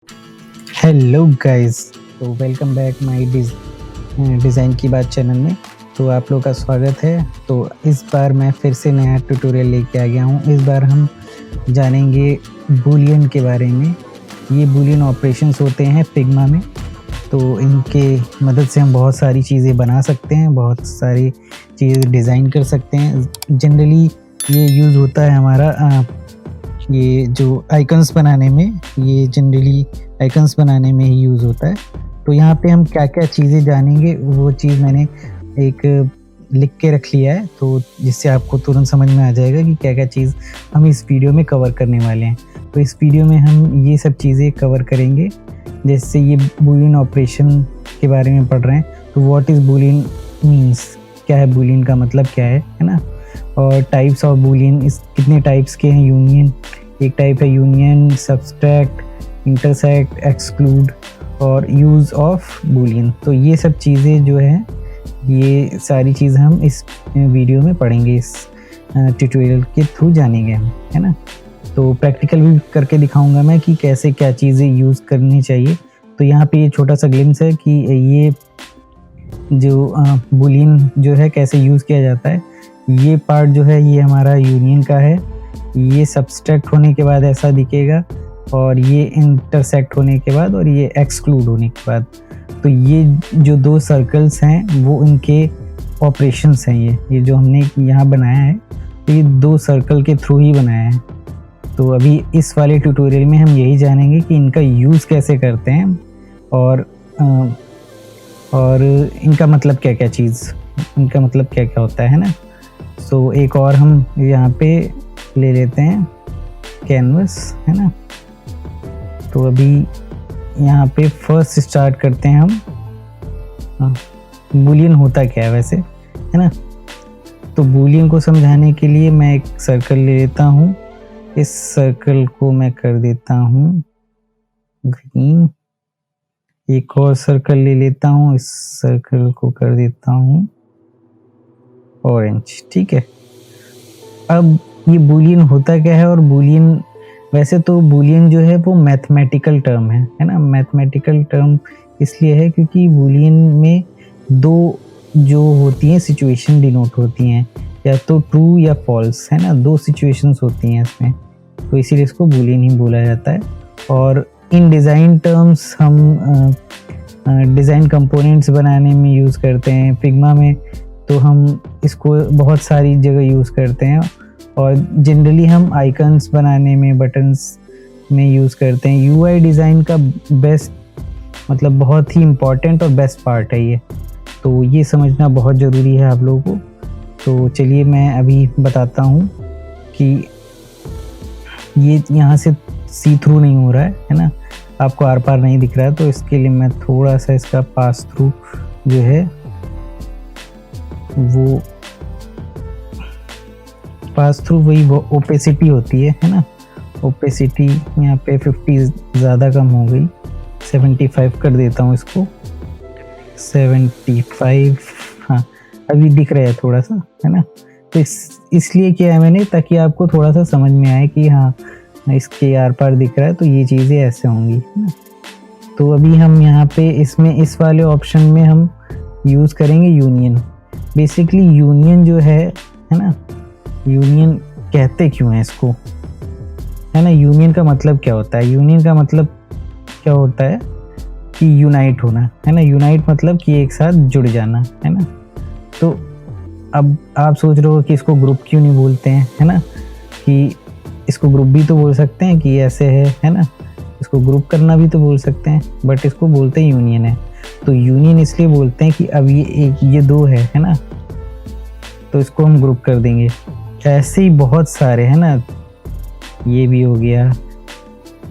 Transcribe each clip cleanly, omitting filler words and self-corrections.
Hello guys, तो welcome back my design की बात चैनल में। तो आप लोग का स्वागत है। तो इस बार मैं फिर से नया ट्यूटोरियल लेके आ गया हूँ। इस बार हम जानेंगे बूलियन के बारे में। ये बूलियन ऑपरेशंस होते हैं फिग्मा में, तो इनके मदद से हम बहुत सारी चीज़ें बना सकते हैं, बहुत सारी चीज़ें डिज़ाइन कर सकते हैं। जनरली ये यूज़ होता है हमारा ये जो आइकन्स बनाने में, ये जनरली आइकन्स बनाने में ही यूज़ होता है। तो यहाँ पे हम क्या-क्या चीज़ें जानेंगे, वो चीज़ मैंने एक लिख के रख लिया है, तो जिससे आपको तुरंत समझ में आ जाएगा कि क्या-क्या चीज़ हम इस वीडियो में कवर करने वाले हैं। तो इस वीडियो में हम ये सब चीज़ें कवर करेंगे, जैसे ये बूलियन ऑपरेशन के बारे में पढ़ रहे हैं, तो व्हाट इज़ बूलियन मीन्स, क्या है बूलियन का मतलब क्या है ना? और टाइप्स ऑफ बूलियन, इस कितने टाइप्स के हैं यूनियन। एक टाइप है यूनियन, सब्सट्रैक्ट, इंटरसेक्ट, एक्सक्लूड और यूज़ ऑफ बूलियन। तो ये सब चीज़ें जो है, ये सारी चीज़ हम इस वीडियो में पढ़ेंगे, इस ट्यूटोरियल के थ्रू जानेंगे हम, है ना। तो प्रैक्टिकल भी करके दिखाऊंगा मैं कि कैसे क्या चीज़ें यूज़ करनी चाहिए। तो यहाँ पे ये छोटा सा ग्लिम्स है कि ये जो बूलियन जो है कैसे यूज़ किया जाता है। ये पार्ट जो है ये हमारा यूनियन का है, ये सब्सट्रैक्ट होने के बाद ऐसा दिखेगा, और ये इंटरसेक्ट होने के बाद, और ये एक्सक्लूड होने के बाद। तो ये जो दो सर्कल्स हैं वो इनके ऑपरेशंस हैं। ये जो हमने यहाँ बनाया है, तो ये दो सर्कल के थ्रू ही बनाया है। तो अभी इस वाले ट्यूटोरियल में हम यही जानेंगे कि इनका यूज़ कैसे करते हैं, और इनका मतलब क्या-क्या चीज़, इनका मतलब क्या-क्या होता है ना। सो एक और हम यहाँ पे ले लेते हैं कैनवस, है ना। तो अभी यहाँ पे फर्स्ट स्टार्ट करते हैं हम। बूलियन होता क्या है वैसे, है ना। तो बूलियन को समझाने के लिए मैं एक सर्कल ले लेता हूँ। इस सर्कल को मैं कर देता हूँ ग्रीन। एक और सर्कल ले लेता हूँ, इस सर्कल को कर देता हूँ ऑरेंज। ठीक है। अब ये बूलियन होता क्या है, और बूलियन वैसे तो बूलियन जो है वो मैथमेटिकल टर्म है ना। मैथमेटिकल टर्म इसलिए है क्योंकि बूलियन में दो जो होती हैं सिचुएशन डिनोट होती हैं, या तो ट्रू या फॉल्स, है ना। दो सिचुएशंस होती हैं इसमें, तो इसीलिए इसको बूलियन ही बोला जाता है। और इन डिज़ाइन टर्म्स हम डिज़ाइन कंपोनेंट्स बनाने में यूज़ करते हैं फिग्मा में, तो हम इसको बहुत सारी जगह यूज़ करते हैं। और जनरली हम आइकन्स बनाने में, बटन्स में यूज़ करते हैं। यूआई डिज़ाइन का बेस्ट मतलब बहुत ही इम्पॉर्टेंट और बेस्ट पार्ट है ये, तो ये समझना बहुत ज़रूरी है आप लोगों को। तो चलिए मैं अभी बताता हूँ कि ये यहाँ से सी थ्रू नहीं हो रहा है ना, आपको आर पार नहीं दिख रहा है, तो इसके लिए मैं थोड़ा सा इसका पास थ्रू जो है वो पास थ्रू वही वो ओपेसिटी होती है ना। ओपेसिटी यहाँ पे 50 ज़्यादा कम हो गई, 75 कर देता हूँ इसको, 75। हाँ, अभी दिख रहा है थोड़ा सा, है ना। तो इसलिए किया है मैंने, ताकि आपको थोड़ा सा समझ में आए कि हाँ इसके आर पार दिख रहा है, तो ये चीज़ें ऐसे होंगी, है ना। तो अभी हम यहाँ पे इसमें इस वाले ऑप्शन में हम यूज़ करेंगे यूनियन। बेसिकली यूनियन जो है ना, यूनियन कहते क्यों है इसको, है ना। यूनियन का मतलब क्या होता है, यूनियन का मतलब क्या होता है कि यूनाइट होना, है ना। यूनाइट मतलब कि एक साथ जुड़ जाना, है ना। तो अब आप सोच रहे हो कि इसको ग्रुप क्यों नहीं बोलते हैं, है ना, कि इसको ग्रुप भी तो बोल सकते हैं कि ऐसे है ना, इसको ग्रुप करना भी तो बोल सकते हैं, बट इसको बोलते हैं यूनियन है। तो यूनियन इसलिए बोलते हैं कि अब ये दो है ना, तो इसको हम ग्रुप कर देंगे। ऐसे ही बहुत सारे, है ना, ये भी हो गया,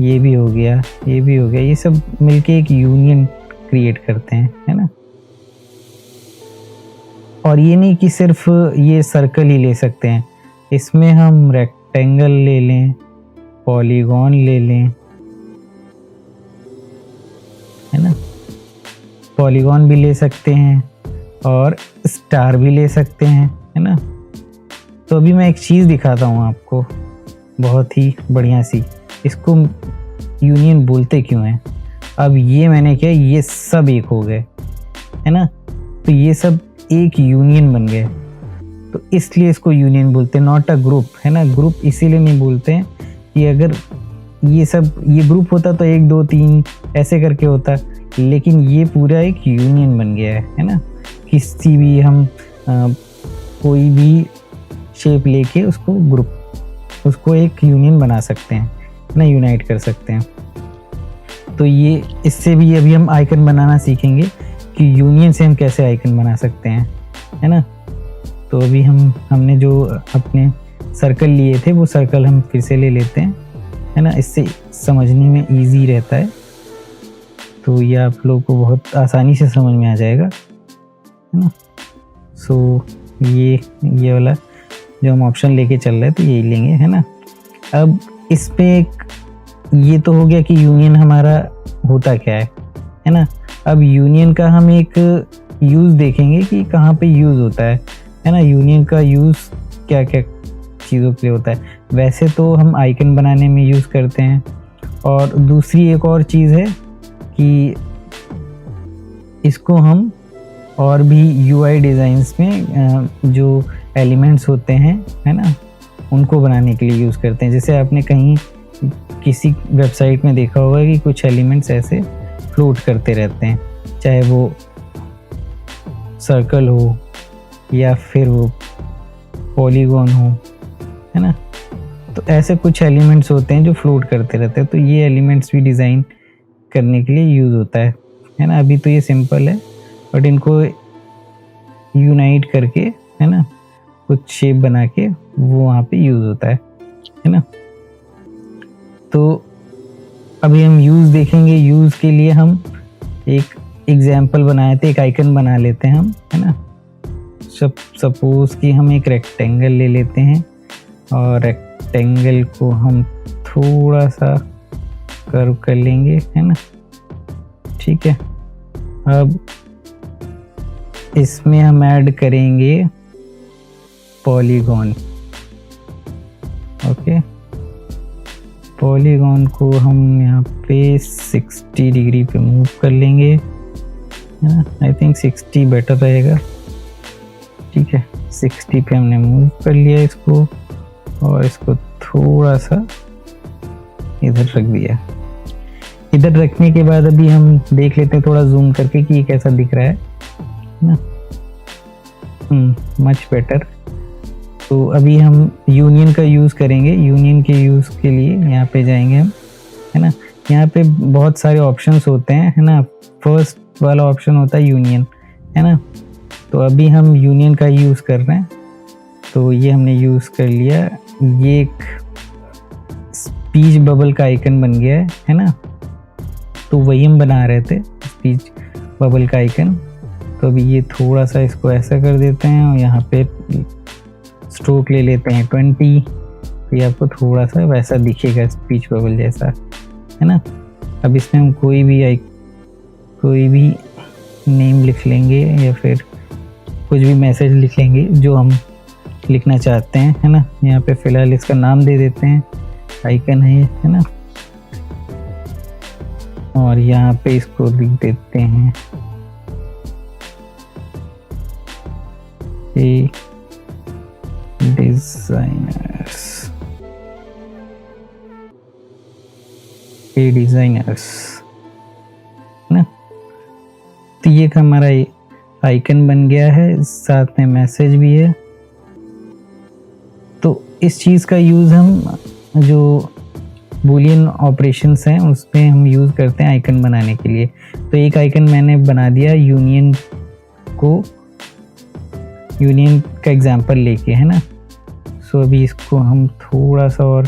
ये भी हो गया, ये भी हो गया, ये सब मिलके एक यूनियन क्रिएट करते हैं, है ना। और ये नहीं कि सिर्फ ये सर्कल ही ले सकते हैं, इसमें हम रेक्टेंगल ले लें, पॉलीगॉन ले लें, है ना। पॉलीगॉन भी ले सकते हैं और स्टार भी ले सकते हैं, है ना। तो अभी मैं एक चीज़ दिखाता हूँ आपको, बहुत ही बढ़िया सी। इसको यूनियन बोलते क्यों हैं। अब ये मैंने किया, ये सब एक हो गए, है ना, तो ये सब एक यूनियन बन गए, तो इसलिए इसको यूनियन बोलते हैं, नॉट अ ग्रुप, है ना। ग्रुप इसीलिए नहीं बोलते हैं कि अगर ये ग्रुप होता तो 1 2 3 ऐसे करके होता, लेकिन ये पूरा एक यूनियन बन गया है ना। किसी भी हम कोई भी शेप लेके उसको एक यूनियन बना सकते हैं ना, यूनाइट कर सकते हैं। तो ये इससे भी अभी हम आइकन बनाना सीखेंगे कि यूनियन से हम कैसे आइकन बना सकते हैं, है ना। तो अभी हमने जो अपने सर्कल लिए थे वो सर्कल हम फिर से ले लेते हैं, है ना, इससे समझने में इजी रहता है। तो ये आप लोगों को बहुत आसानी से समझ में आ जाएगा, है ना। सो ये वाला जो हम ऑप्शन लेके चल रहे हैं तो यही लेंगे, है ना। अब इसमें एक ये तो हो गया कि यूनियन हमारा होता क्या है ना। अब यूनियन का हम एक यूज़ देखेंगे कि कहाँ पे यूज़ होता है ना। यूनियन का यूज़ क्या क्या चीज़ों के लिए होता है। वैसे तो हम आइकन बनाने में यूज़ करते हैं, और दूसरी एक और चीज़ है कि इसको हम और भी यूआई डिज़ाइंस में जो एलिमेंट्स होते हैं, है ना, उनको बनाने के लिए यूज़ करते हैं। जैसे आपने कहीं किसी वेबसाइट में देखा होगा कि कुछ एलिमेंट्स ऐसे फ्लोट करते रहते हैं, चाहे वो सर्कल हो या फिर वो पॉलीगॉन हो, है ना। तो ऐसे कुछ एलिमेंट्स होते हैं जो फ्लोट करते रहते हैं, तो ये एलिमेंट्स भी डिज़ाइन करने के लिए यूज़ होता है ना। अभी तो ये सिंपल है, बट इनको यूनाइट करके, है ना, कुछ शेप बना के वो वहाँ पे यूज़ होता है ना। तो अभी हम यूज़ देखेंगे। यूज़ के लिए हम एक एग्जाम्पल बनाए थे, एक आइकन बना लेते हैं हम, है ना। सपोज कि हम एक रेक्टेंगल ले लेते हैं, और रेक्टेंगल को हम थोड़ा सा कर्व कर लेंगे, है ना, ठीक है। अब इसमें हम ऐड करेंगे पॉलीगॉन, ओके। पॉलीगॉन को हम यहाँ पे 60 डिग्री पे मूव कर लेंगे, है ना। आई थिंक 60 बेटर रहेगा, ठीक है। 60 पे हमने मूव कर लिया इसको, और इसको थोड़ा सा इधर रख दिया। इधर रखने के बाद अभी हम देख लेते हैं थोड़ा जूम करके कि ये कैसा दिख रहा है ना। Much better. तो अभी हम यूनियन का यूज़ करेंगे। यूनियन के यूज़ के लिए यहाँ पे जाएंगे हम, है ना। यहाँ पे बहुत सारे ऑप्शंस होते हैं, है ना। फर्स्ट वाला ऑप्शन होता है यूनियन, है ना। तो अभी हम यूनियन का यूज़ कर रहे हैं, तो ये हमने यूज़ कर लिया। ये एक स्पीच बबल का आइकन बन गया है ना। तो वही हम बना रहे थे, स्पीच बबल का आइकन। तो अभी ये थोड़ा सा इसको ऐसा कर देते हैं, और यहाँ पे स्ट्रोक ले लेते हैं 20, तो ये आपको थोड़ा सा वैसा दिखेगा स्पीच बबल जैसा, है ना। अब इसमें हम कोई भी नेम लिख लेंगे, या फिर कुछ भी मैसेज लिख लेंगे जो हम लिखना चाहते हैं, है ना। यहाँ पे फ़िलहाल इसका नाम दे देते हैं, आइकन है ना। और यहाँ पे इसको लिख देते हैं ए डिज़ाइनर्स ना। तो ये हमारा आइकन बन गया है, साथ में मैसेज भी है। तो इस चीज़ का यूज़ हम जो बूलियन ऑपरेशंस हैं उसमें हम यूज़ करते हैं आइकन बनाने के लिए। तो एक आइकन मैंने बना दिया यूनियन का एग्जांपल लेके, है ना। सो अभी इसको हम थोड़ा सा और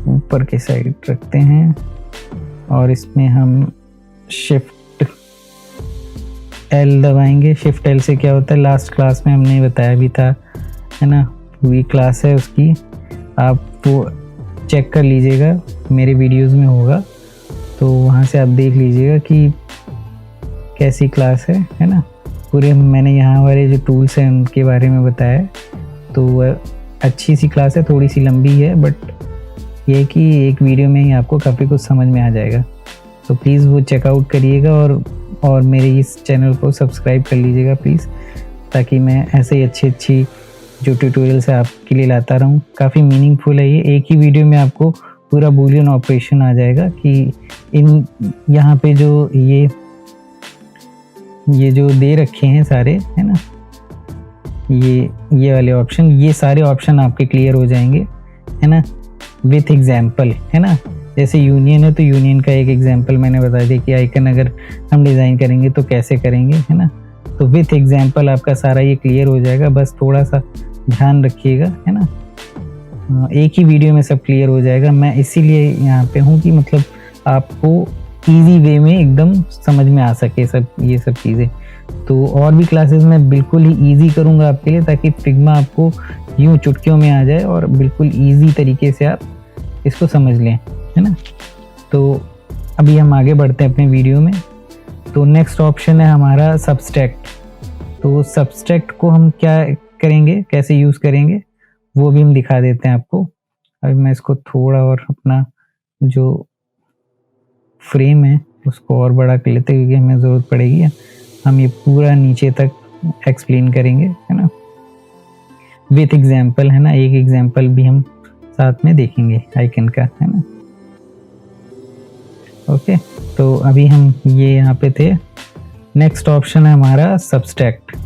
ऊपर के साइड रखते हैं, और इसमें हम शिफ्ट एल दबाएंगे। शिफ्ट एल से क्या होता है, लास्ट क्लास में हमने बताया भी था, है ना। पूरी क्लास है उसकी, आप वो चेक कर लीजिएगा, मेरे वीडियोस में होगा, तो वहाँ से आप देख लीजिएगा कि कैसी क्लास है ना। पूरे मैंने यहाँ वाले जो टूल्स हैं उनके बारे में बताया, तो अच्छी सी क्लास है, थोड़ी सी लंबी है, बट ये है कि एक वीडियो में ही आपको काफ़ी कुछ समझ में आ जाएगा। तो प्लीज़ वो चेकआउट करिएगा और मेरे इस चैनल को सब्सक्राइब कर लीजिएगा प्लीज़, ताकि मैं ऐसे ही अच्छी जो ट्यूटोरियल्स है आपके लिए लाता रहूँ। काफ़ी मीनिंगफुल है ये, एक ही वीडियो में आपको पूरा बूलियन ऑपरेशन आ जाएगा कि यहाँ पे जो ये जो दे रखे हैं सारे, है ना, ये वाले ऑप्शन, ये सारे ऑप्शन आपके क्लियर हो जाएंगे, है ना, विथ एग्जाम्पल, है ना। जैसे यूनियन है तो यूनियन का एक एग्जाम्पल मैंने बता दिया कि आइकन अगर हम डिज़ाइन करेंगे तो कैसे करेंगे, है ना। तो विथ एग्जाम्पल आपका सारा ये क्लियर हो जाएगा, बस थोड़ा सा ध्यान रखिएगा, है ना। एक ही वीडियो में सब क्लियर हो जाएगा। मैं इसीलिए यहाँ पे हूँ कि मतलब आपको इजी वे में एकदम समझ में आ सके ये सब चीज़ें। तो और भी क्लासेस मैं बिल्कुल ही इजी करूँगा आपके लिए, ताकि फिग्मा आपको यूँ चुटकियों में आ जाए और बिल्कुल इजी तरीके से आप इसको समझ लें, है ना। तो अभी हम आगे बढ़ते हैं अपने वीडियो में। तो नेक्स्ट ऑप्शन है हमारा सब्सट्रैक्ट। तो सब्सट्रैक्ट को हम क्या करेंगे, कैसे यूज़ करेंगे, वो भी हम दिखा देते हैं आपको। अभी मैं इसको थोड़ा और अपना जो फ्रेम है उसको और बड़ा कर लेते हैं, क्योंकि हमें ज़रूरत पड़ेगी। हम ये पूरा नीचे तक एक्सप्लेन करेंगे, है ना, विथ एग्जाम्पल, है ना। एक एग्जाम्पल भी हम साथ में देखेंगे आइकन का, है ना। ओके, तो अभी हम ये यहाँ पे थे। नेक्स्ट ऑप्शन है हमारा सब्सट्रैक्ट।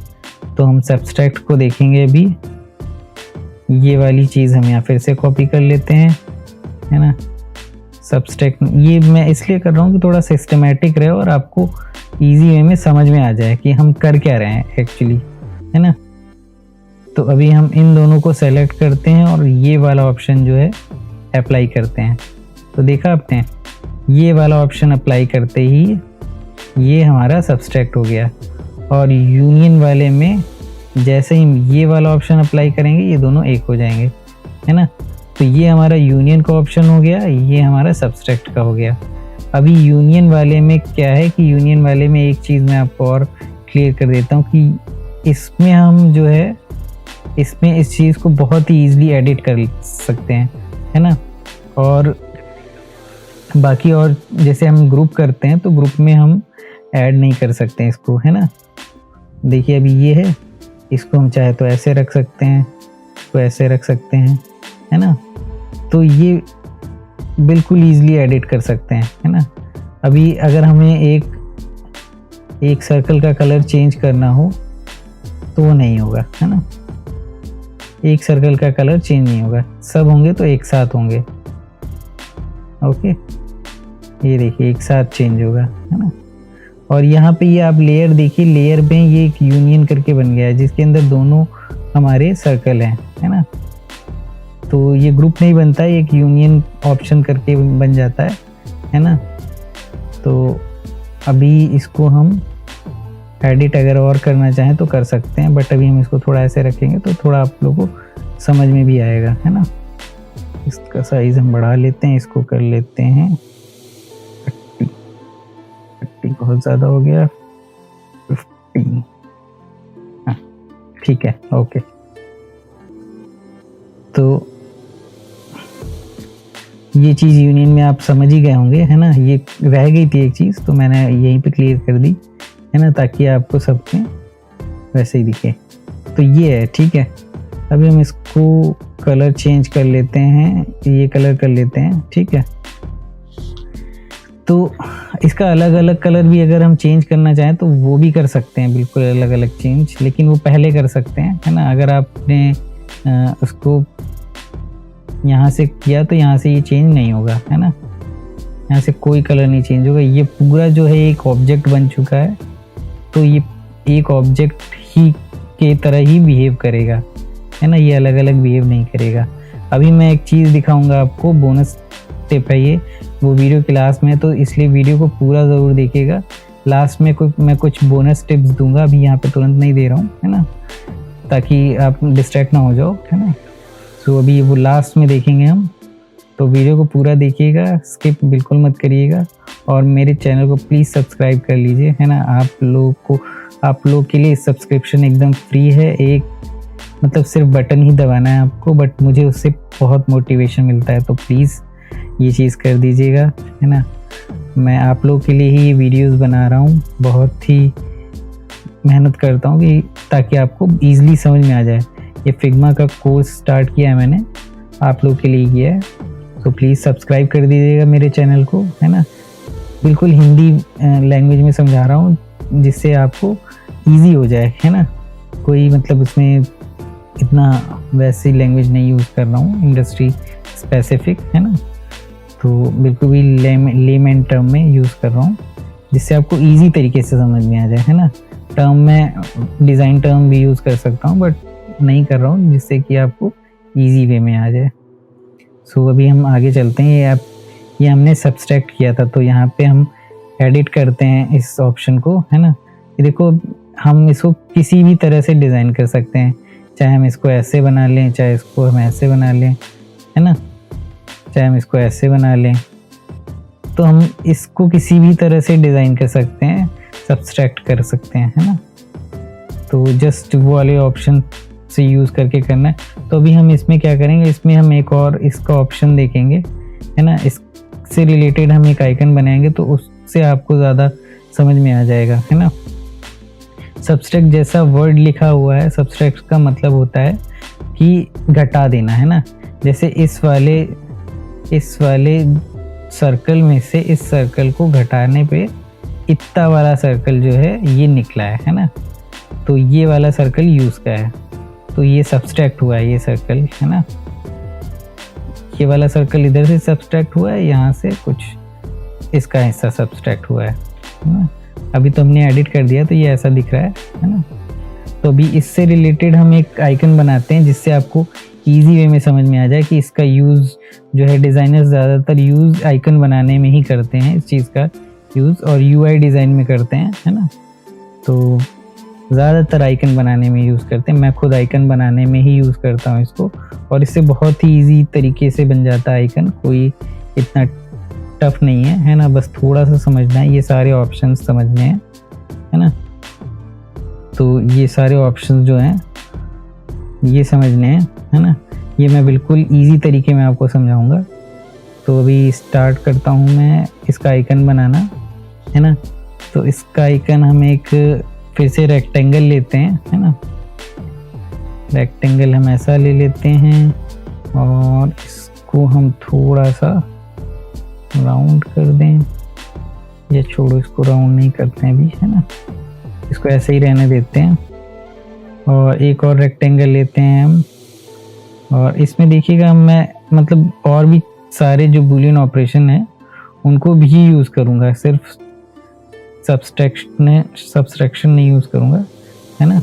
तो हम सब्सट्रैक्ट को देखेंगे अभी। ये वाली चीज़ हम यहाँ फिर से कॉपी कर लेते हैं, है ना। सब्सट्रैक्ट ये मैं इसलिए कर रहा हूँ कि थोड़ा सिस्टमेटिक रहे और आपको इजी वे में समझ में आ जाए कि हम कर क्या रहे हैं एक्चुअली, है ना। तो अभी हम इन दोनों को सेलेक्ट करते हैं और ये वाला ऑप्शन जो है अप्लाई करते हैं। तो देखा आपने, ये वाला ऑप्शन अप्लाई करते ही ये हमारा सब्सट्रैक्ट हो गया। और यूनियन वाले में जैसे ही ये वाला ऑप्शन अप्लाई करेंगे ये दोनों एक हो जाएंगे, है ना। तो ये हमारा यूनियन का ऑप्शन हो गया, ये हमारा सब्सट्रैक्ट का हो गया। अभी यूनियन वाले में क्या है कि यूनियन वाले में एक चीज़ मैं आपको और क्लियर कर देता हूँ कि इसमें हम जो है इसमें इस चीज़ को बहुत ही ईजिली एडिट कर सकते हैं, है ना। और बाकी और जैसे हम ग्रुप करते हैं तो ग्रुप में हम ऐड नहीं कर सकते हैं इसको, है ना। देखिए अभी ये है, इसको हम चाहे तो ऐसे रख सकते हैं, तो ऐसे रख सकते हैं, है ना। तो ये बिल्कुल ईजिली एडिट कर सकते हैं, है ना। अभी अगर हमें एक सर्कल का कलर चेंज करना हो तो वो नहीं होगा, है ना। एक सर्कल का कलर चेंज नहीं होगा, सब होंगे तो एक साथ होंगे। ओके, ये देखिए एक साथ चेंज होगा, है ना। और यहाँ पे ये आप लेयर देखिए, लेयर में ये एक यूनियन करके बन गया है जिसके अंदर दोनों हमारे सर्कल हैं, है ना। तो ये ग्रुप नहीं बनता है, एक यूनियन ऑप्शन करके बन जाता है ना। तो अभी इसको हम एडिट अगर और करना चाहें तो कर सकते हैं, बट अभी हम इसको थोड़ा ऐसे रखेंगे तो थोड़ा आप लोगों को समझ में भी आएगा, है ना। इसका साइज हम बढ़ा लेते हैं, इसको कर लेते हैं 30 बहुत ज़्यादा हो गया, 50, हाँ ठीक है, ओके। तो ये चीज़ यूनियन में आप समझ ही गए होंगे, है ना। ये रह गई थी एक चीज़ तो मैंने यहीं पे क्लियर कर दी, है ना, ताकि आपको सब में वैसे ही दिखे। तो ये है, ठीक है। अभी हम इसको कलर चेंज कर लेते हैं, ये कलर कर लेते हैं, ठीक है। तो इसका अलग अलग कलर भी अगर हम चेंज करना चाहें तो वो भी कर सकते हैं, बिल्कुल अलग अलग चेंज, लेकिन वो पहले कर सकते हैं, है ना। अगर आपने उसको यहाँ से किया तो यहाँ से ये चेंज नहीं होगा, है ना। यहाँ से कोई कलर नहीं चेंज होगा, ये पूरा जो है एक ऑब्जेक्ट बन चुका है, तो ये एक ऑब्जेक्ट ही के तरह ही बिहेव करेगा, है ना। ये अलग अलग बिहेव नहीं करेगा। अभी मैं एक चीज़ दिखाऊंगा आपको, बोनस टिप है ये, वो वीडियो के लास्ट में, तो इसलिए वीडियो को पूरा ज़रूर देखिएगा। लास्ट में मैं कुछ बोनस टिप्स दूंगा, अभी यहाँ पे तुरंत नहीं दे रहा हूँ, है ना, ताकि आप डिस्ट्रैक्ट ना हो जाओ, है ना। तो अभी वो लास्ट में देखेंगे हम, तो वीडियो को पूरा देखिएगा, स्किप बिल्कुल मत करिएगा। और मेरे चैनल को प्लीज़ सब्सक्राइब कर लीजिए, है ना। आप लोग के लिए सब्सक्रिप्शन एकदम फ्री है, एक मतलब सिर्फ बटन ही दबाना है आपको, बट मुझे उससे बहुत मोटिवेशन मिलता है। तो प्लीज़ ये चीज़ कर दीजिएगा, है ना। मैं आप लोग के लिए ही ये वीडियोस बना रहा हूँ, बहुत ही मेहनत करता हूँ कि ताकि आपको ईज़िली समझ में आ जाए। ये फिग्मा का कोर्स स्टार्ट किया है मैंने, आप लोग के लिए किया है, तो प्लीज़ सब्सक्राइब कर दीजिएगा मेरे चैनल को, है ना। बिल्कुल हिंदी लैंग्वेज में समझा रहा हूँ जिससे आपको ईज़ी हो जाए, है ना। कोई मतलब उसमें इतना वैसी लैंग्वेज नहीं यूज़ कर रहा हूँ, इंडस्ट्री स्पेसिफिक, है ना। तो बिल्कुल भी लेमैन टर्म में यूज़ कर रहा हूँ जिससे आपको इजी तरीके से समझ में आ जाए, है ना। टर्म में डिज़ाइन टर्म भी यूज़ कर सकता हूँ बट नहीं कर रहा हूँ जिससे कि आपको इजी वे में आ जाए। सो अभी हम आगे चलते हैं। ये हमने सब्सट्रैक्ट किया था, तो यहाँ पे हम एडिट करते हैं इस ऑप्शन को, है ना। ये देखो, हम इसको किसी भी तरह से डिज़ाइन कर सकते हैं, चाहे हम इसको ऐसे बना लें, चाहे इसको हम ऐसे बना लें, है ना, चाहे हम इसको ऐसे बना लें। तो हम इसको किसी भी तरह से डिज़ाइन कर सकते हैं, सब्सट्रैक्ट कर सकते हैं, है ना। तो जस्ट वो वाले ऑप्शन से यूज़ करके करना है। तो अभी हम इसमें क्या करेंगे, इसमें हम एक और इसका ऑप्शन देखेंगे, है ना। इससे रिलेटेड हम एक आइकन बनाएंगे तो उससे आपको ज़्यादा समझ में आ जाएगा, है ना। सब्सट्रैक्ट जैसा वर्ड लिखा हुआ है, सब्सट्रैक्ट का मतलब होता है कि घटा देना, है ना। जैसे इस वाले सर्कल में से इस सर्कल को घटाने पे इतना वाला सर्कल जो है ये निकला है ना। तो ये वाला सर्कल यूज़ का है, तो ये सब्सट्रैक्ट हुआ है, ये सर्कल, है ना। ये वाला सर्कल इधर से सब्सट्रैक्ट हुआ है, यहाँ से कुछ इसका हिस्सा सब्सट्रैक्ट हुआ है ना। अभी तो हमने एडिट कर दिया तो ये ऐसा दिख रहा है ना। तो अभी इससे रिलेटेड हम एक आइकन बनाते हैं जिससे आपको इजी वे में समझ में आ जाए कि इसका यूज़ जो है डिज़ाइनर्स ज़्यादातर यूज़ आइकन बनाने में ही करते हैं, इस चीज़ का यूज़, और यूआई डिज़ाइन में करते हैं, है ना। तो ज़्यादातर आइकन बनाने में यूज़ करते हैं, मैं खुद आइकन बनाने में ही यूज़ करता हूँ इसको, और इससे बहुत ही ईजी तरीके से बन जाता है आइकन, कोई इतना टफ नहीं है ना। बस थोड़ा सा समझना है, ये सारे ऑप्शंस समझने हैं, है ना। तो ये सारे ऑप्शंस जो हैं ये समझने हैं, है ना। ये मैं बिल्कुल इजी तरीके में आपको समझाऊंगा। तो अभी स्टार्ट करता हूँ मैं इसका आइकन बनाना, है ना। तो इसका आइकन हम एक फिर से रेक्टेंगल लेते हैं, है ना। रेक्टेंगल हम ऐसा ले लेते हैं और इसको हम थोड़ा सा राउंड कर दें, या छोड़ो, इसको राउंड नहीं करते हैं अभी, है ना। इसको ऐसे ही रहने देते हैं। और एक और रेक्टेंगल लेते हैं हम, और इसमें देखिएगा मैं मतलब और भी सारे जो बूलियन ऑपरेशन है उनको भी यूज़ करूँगा, सिर्फ सब्सट्रैक्शन नहीं यूज़ करूँगा, है ना।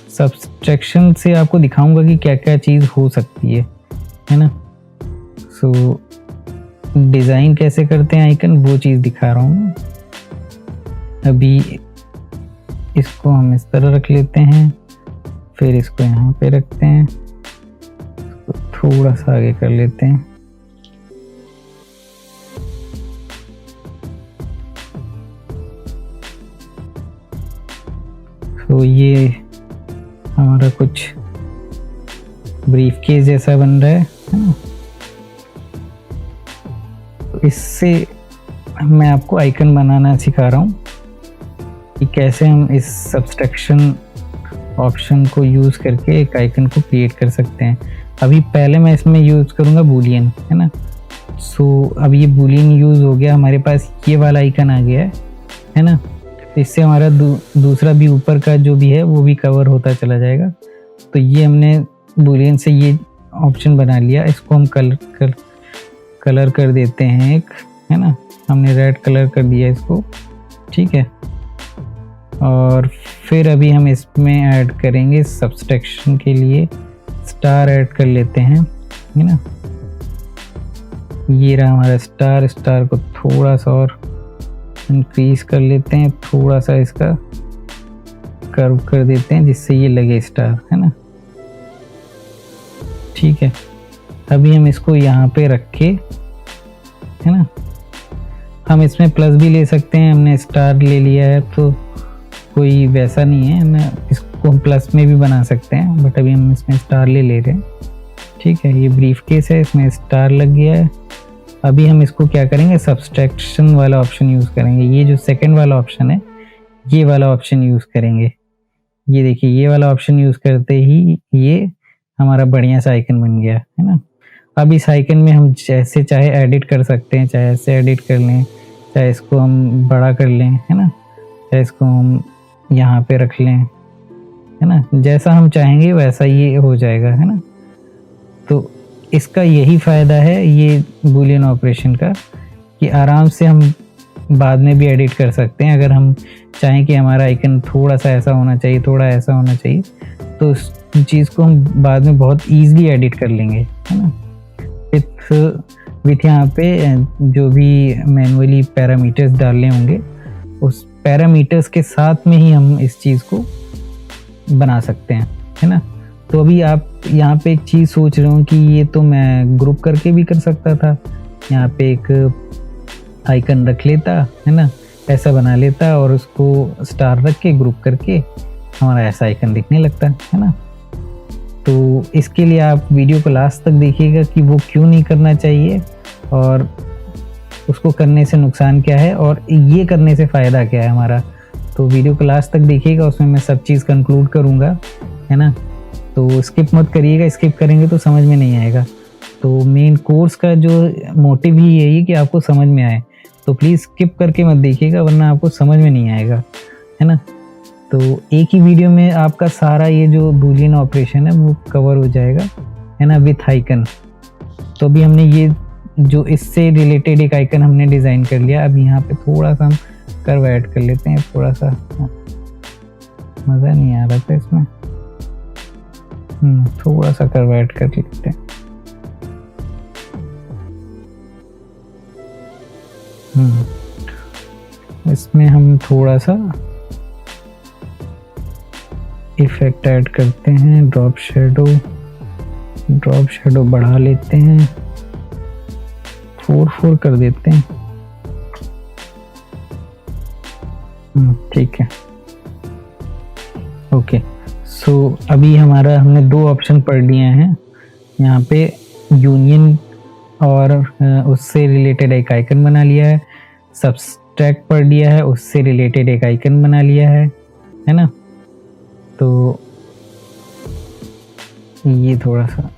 सब्सट्रैक्शन से आपको दिखाऊंगा कि क्या क्या चीज़ हो सकती है ना। सो डिज़ाइन कैसे करते हैं आइकन, वो चीज़ दिखा रहा हूँ। अभी इसको हम इस तरह रख लेते हैं, फिर इसको यहाँ पे रखते हैं, इसको थोड़ा सा आगे कर लेते हैं। तो ये हमारा कुछ ब्रीफ केस जैसा बन रहा है ना। तो इससे मैं आपको आइकन बनाना सिखा रहा हूँ कि कैसे हम इस सब्सट्रैक्शन ऑप्शन को यूज़ करके एक आइकन को क्रिएट कर सकते हैं। अभी पहले मैं इसमें यूज़ करूँगा बूलियन, है ना। सो अब ये बूलियन यूज़ हो गया, हमारे पास ये वाला आइकन आ गया है ना। इससे हमारा दूसरा भी ऊपर का जो भी है वो भी कवर होता चला जाएगा। तो ये हमने बूलियन से ये ऑप्शन बना लिया, इसको हम कलर कर देते हैं एक, है ना। हमने रेड कलर कर दिया इसको, ठीक है। और फिर अभी हम इसमें ऐड करेंगे सब्सट्रैक्शन के लिए स्टार ऐड कर लेते हैं, है ना। ये रहा हमारा स्टार को थोड़ा सा और इंक्रीज कर लेते हैं, थोड़ा सा इसका कर्व कर देते हैं जिससे ये लगे स्टार, है ना, ठीक है। अभी हम इसको यहाँ पे रख के, है ना, हम इसमें प्लस भी ले सकते हैं, हमने स्टार ले लिया है तो कोई वैसा नहीं है ना, इसको हम प्लस में भी बना सकते हैं, बट अभी हम इसमें स्टार ले रहे हैं, ठीक है। ये ब्रीफ केस है, इसमें स्टार लग गया है, अभी हम इसको क्या करेंगे, सब्सट्रैक्शन वाला ऑप्शन यूज़ करेंगे। ये जो सेकंड वाला ऑप्शन है, ये वाला ऑप्शन यूज़ करेंगे। ये देखिए, ये वाला ऑप्शन यूज़ करते ही ये हमारा बढ़िया सा आइकन बन गया, है ना। अब इस आइकन में हम जैसे चाहे एडिट कर सकते हैं, चाहे ऐसे एडिट कर लें, चाहे इसको हम बड़ा कर लें, है ना, चाहे इसको हम यहाँ पे रख लें, है ना। जैसा हम चाहेंगे वैसा ये हो जाएगा, है ना। तो इसका यही फ़ायदा है ये बूलियन ऑपरेशन का, कि आराम से हम बाद में भी एडिट कर सकते हैं। अगर हम चाहें कि हमारा आइकन थोड़ा सा ऐसा होना चाहिए, थोड़ा ऐसा होना चाहिए, तो उस चीज़ को हम बाद में बहुत ईज़िली एडिट कर लेंगे, है ना। विथ यहाँ पे जो भी मैनुअली पैरामीटर्स डालने होंगे, उस पैरामीटर्स के साथ में ही हम इस चीज़ को बना सकते हैं, है ना। तो अभी आप यहाँ पे एक चीज़ सोच रहे हो कि ये तो मैं ग्रुप करके भी कर सकता था, यहाँ पे एक आइकन रख लेता, है ना, ऐसा बना लेता और उसको स्टार रख के ग्रुप करके हमारा ऐसा आइकन दिखने लगता, है ना। तो इसके लिए आप वीडियो को लास्ट तक देखिएगा कि वो क्यों नहीं करना चाहिए और उसको करने से नुकसान क्या है और ये करने से फ़ायदा क्या है हमारा। तो वीडियो को लास्ट तक देखिएगा, उसमें मैं सब चीज़ कंक्लूड करूँगा, है ना। तो स्किप मत करिएगा, स्किप करेंगे तो समझ में नहीं आएगा। तो मेन कोर्स का जो मोटिव ही यही है कि आपको समझ में आए, तो प्लीज़ स्किप करके मत देखिएगा वरना आपको समझ में नहीं आएगा, है ना। तो एक ही वीडियो में आपका सारा ये जो बूलियन ऑपरेशन है वो कवर हो जाएगा, है ना, विथ आइकन। तो अभी हमने ये जो इससे रिलेटेड एक आइकन हमने डिज़ाइन कर लिया। अब यहाँ पे थोड़ा सा हम कर्व ऐड कर लेते हैं, थोड़ा सा मज़ा नहीं आ रहा था इसमें, थोड़ा सा कर्व ऐड कर लेते हैं। इसमें हम थोड़ा सा इफेक्ट ऐड करते हैं, ड्रॉप शेडो बढ़ा लेते हैं, 4 कर देते हैं, ठीक है, ओके। सो अभी हमने 2 ऑप्शन पढ़ लिए हैं यहाँ पे, यूनियन और उससे रिलेटेड एक आइकन बना लिया है, सब्सट्रैक्ट पढ़ लिया है, उससे रिलेटेड एक आइकन बना लिया है ना। तो ये थोड़ा सा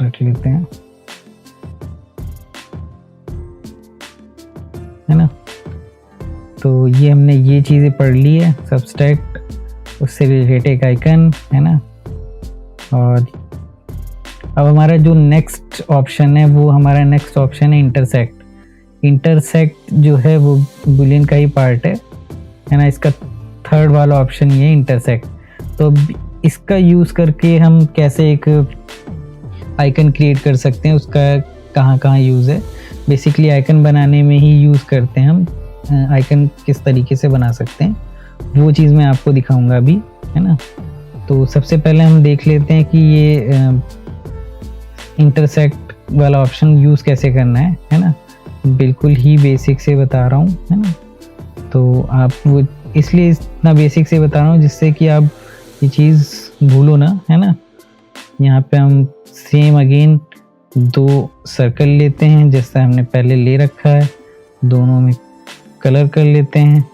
रख लेते हैं, है ना। तो ये हमने ये चीज़ें पढ़ ली है, सब्सट्रैक्ट, उससे रिलेटेड एक आइकन, है ना। और अब हमारा जो नेक्स्ट ऑप्शन है वो हमारा नेक्स्ट ऑप्शन है इंटरसेक्ट जो है वो बूलियन का ही पार्ट है ना। इसका थर्ड वाला ऑप्शन ये है इंटरसेक्ट। तो इसका यूज़ करके हम कैसे एक आइकन क्रिएट कर सकते हैं, उसका कहाँ यूज़ है। बेसिकली आइकन बनाने में ही यूज़ करते हैं हम, आइकन किस तरीके से बना सकते हैं वो चीज़ मैं आपको दिखाऊंगा अभी, है ना। तो सबसे पहले हम देख लेते हैं कि ये इंटरसेक्ट वाला ऑप्शन यूज़ कैसे करना है ना। बिल्कुल ही बेसिक से बता रहा हूँ, है ना। तो आप वो इसलिए इतना बेसिक से बता रहा हूँ जिससे कि आप ये चीज़ भूलो ना, है ना। यहाँ पे हम सेम अगेन 2 सर्कल लेते हैं जैसा हमने पहले ले रखा है, दोनों में कलर कर लेते हैं,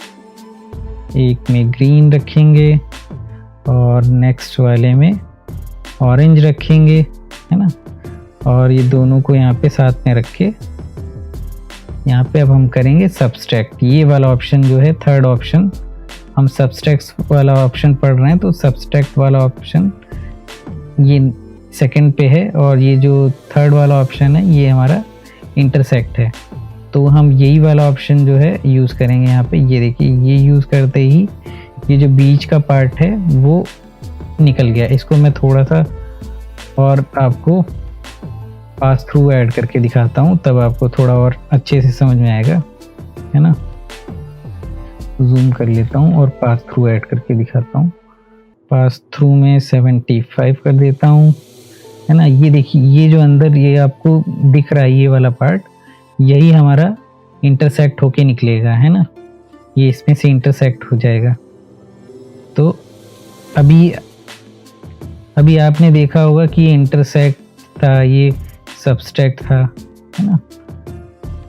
एक में ग्रीन रखेंगे और नेक्स्ट वाले में ऑरेंज रखेंगे, है ना। और ये दोनों को यहाँ पे साथ में रख के यहाँ पे अब हम करेंगे सब्सट्रैक्ट। ये वाला ऑप्शन जो है थर्ड ऑप्शन, हम सब्सट्रैक्ट वाला ऑप्शन पढ़ रहे हैं तो सब्सट्रैक्ट वाला ऑप्शन ये सेकंड पे है और ये जो थर्ड वाला ऑप्शन है ये हमारा इंटरसेक्ट है। तो हम यही वाला ऑप्शन जो है यूज़ करेंगे यहाँ पे। ये देखिए, ये यूज़ करते ही ये जो बीच का पार्ट है वो निकल गया। इसको मैं थोड़ा सा और आपको पास थ्रू ऐड करके दिखाता हूँ, तब आपको थोड़ा और अच्छे से समझ में आएगा, है ना। जूम कर लेता हूँ और पास थ्रू ऐड करके दिखाता हूँ। पास थ्रू में 75 कर देता हूँ, है ना। ये देखिए, ये जो अंदर ये आपको दिख रहा है ये वाला पार्ट, यही हमारा इंटरसेक्ट होके निकलेगा, है ना। ये इसमें से इंटरसेक्ट हो जाएगा। तो अभी आपने देखा होगा कि ये इंटरसेक्ट था, ये सब्सट्रैक्ट था, है ना।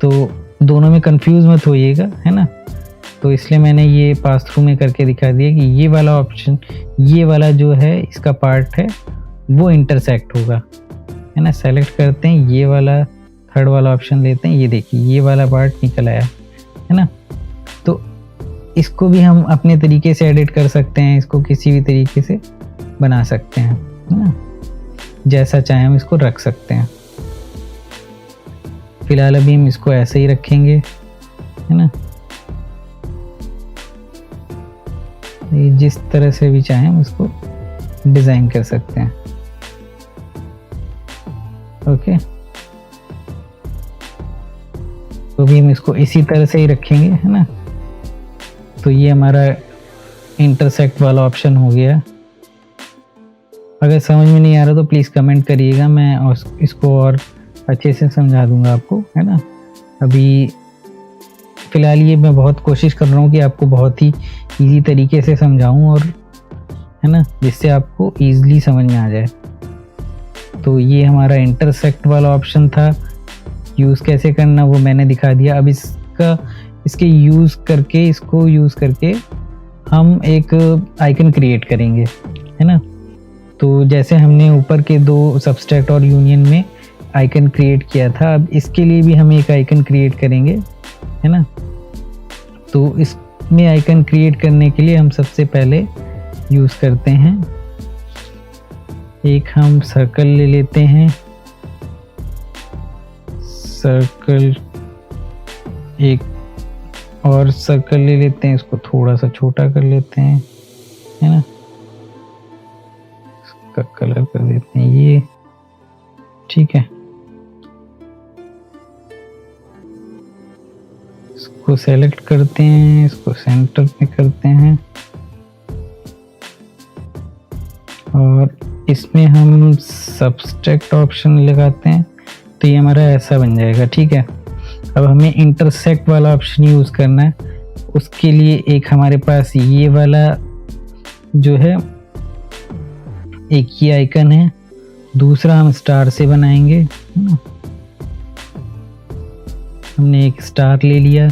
तो दोनों में कंफ्यूज मत होइएगा, है ना। तो इसलिए मैंने ये पास थ्रू में करके दिखा दिया कि ये वाला ऑप्शन, ये वाला जो है इसका पार्ट है वो इंटरसेक्ट होगा, है ना। सेलेक्ट करते हैं, ये वाला थर्ड वाला ऑप्शन लेते हैं, ये देखिए ये वाला पार्ट निकल आया, है ना। तो इसको भी हम अपने तरीके से एडिट कर सकते हैं, इसको किसी भी तरीके से बना सकते हैं, है ना। जैसा चाहे हम इसको रख सकते हैं। फिलहाल अभी हम इसको ऐसे ही रखेंगे, है ना। ये जिस तरह से भी चाहें हम इसको डिज़ाइन कर सकते हैं। ओके, तो भी हम इसको इसी तरह से ही रखेंगे, है ना। तो ये हमारा इंटरसेक्ट वाला ऑप्शन हो गया। अगर समझ में नहीं आ रहा तो प्लीज़ कमेंट करिएगा, मैं इसको और अच्छे से समझा दूंगा आपको, है ना। अभी फ़िलहाल ये मैं बहुत कोशिश कर रहा हूँ कि आपको बहुत ही इजी तरीके से समझाऊँ, और है ना, जिससे आपको ईज़िली समझ में आ जाए। तो ये हमारा इंटरसेक्ट वाला ऑप्शन था। यूज़ कैसे करना वो मैंने दिखा दिया। अब इसको यूज़ करके हम एक आइकन क्रिएट करेंगे, है ना। तो जैसे हमने ऊपर के दो सब्सट्रैक्ट और यूनियन में आइकन क्रिएट किया था, अब इसके लिए भी हम एक आइकन क्रिएट करेंगे, है ना। तो इसमें आइकन क्रिएट करने के लिए हम सबसे पहले यूज़ करते हैं, एक हम सर्कल ले लेते हैं, सर्कल, एक और सर्कल ले लेते हैं, इसको थोड़ा सा छोटा कर लेते हैं, है ना। इसका कलर कर देते हैं ये, ठीक है। इसको सेलेक्ट करते हैं, इसको सेंटर में करते हैं, और इसमें हम सब्सट्रैक्ट ऑप्शन लगाते हैं, तो ये हमारा ऐसा बन जाएगा, ठीक है। अब हमें इंटरसेक्ट वाला ऑप्शन यूज़ करना है। उसके लिए एक हमारे पास ये वाला जो है, एक ये आइकन है, दूसरा हम स्टार से बनाएंगे, है ना। हमने एक स्टार ले लिया।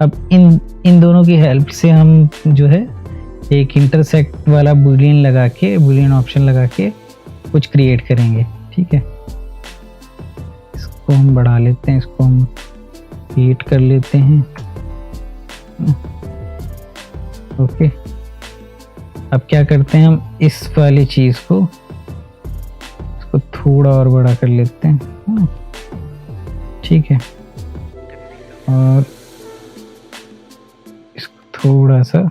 अब इन दोनों की हेल्प से हम जो है एक इंटरसेक्ट वाला बूलियन ऑप्शन लगा के कुछ क्रिएट करेंगे, ठीक है। इसको हम बढ़ा लेते हैं, इसको हम 8 कर लेते हैं, ओके। अब क्या करते हैं, हम इस वाली चीज़ को, इसको थोड़ा और बड़ा कर लेते हैं, ठीक है। और इसको थोड़ा सा